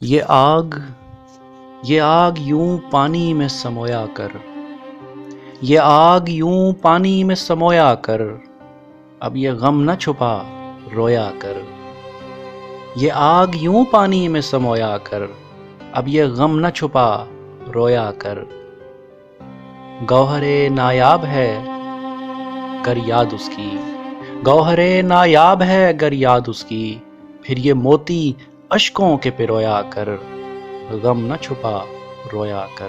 یہ آگ یوں پانی میں سمویا کر، یہ آگ یوں پانی میں سمویا کر، اب یہ غم نہ چھپا رویا کر۔ یہ آگ یوں پانی میں سمویا کر، اب یہ غم نہ چھپا رویا کر۔ گوہر نایاب ہے گر یاد اس کی، گوہر نایاب ہے گر یاد اس کی، پھر یہ موتی اشکوں کے پرویا کر، غم نہ چھپا رویا کر۔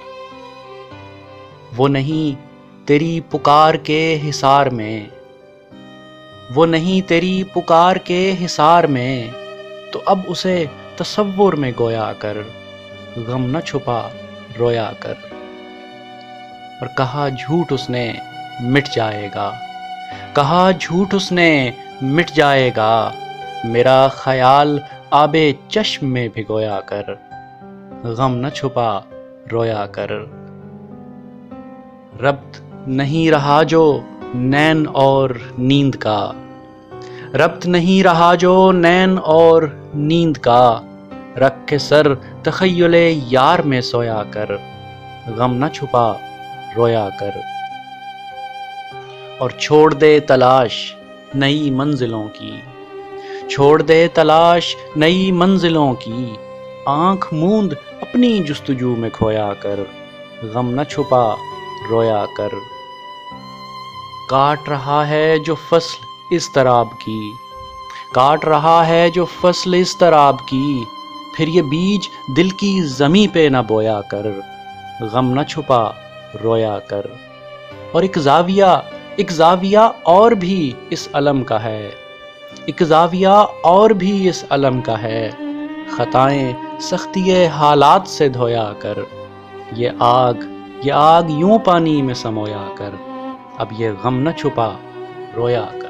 وہ نہیں تیری پکار کے حصار میں، وہ نہیں تیری پکار کے حصار میں، تو اب اسے تصور میں گویا کر، غم نہ چھپا رویا کر۔ اور کہا جھوٹ اس نے مٹ جائے گا، کہا جھوٹ اس نے مٹ جائے گا، میرا خیال آب چشم میں بھگویا کر، غم نہ چھپا رویا کر۔ ربط نہیں رہا جو نین اور نیند کا، ربط نہیں رہا جو نین اور نیند کا، رکھ کے سر تخیل یار میں سویا کر، غم نہ چھپا رویا کر۔ اور چھوڑ دے تلاش نئی منزلوں کی، چھوڑ دے تلاش نئی منزلوں کی، آنکھ موند اپنی جستجو میں کھویا کر، غم نہ چھپا رویا کر۔ کاٹ رہا ہے جو فصل اضطراب کی، کاٹ رہا ہے جو فصل اضطراب کی، پھر یہ بیج دل کی زمیں پہ نہ بویا کر، غم نہ چھپا رویا کر۔ اور ایک زاویہ اور بھی اس علم کا ہے، ایک زاویہ اور بھی اس علم کا ہے، خطائیں سختی حالات سے دھویا کر، یہ آگ یوں پانی میں سمویا کر، اب یہ غم نہ چھپا رویا کر۔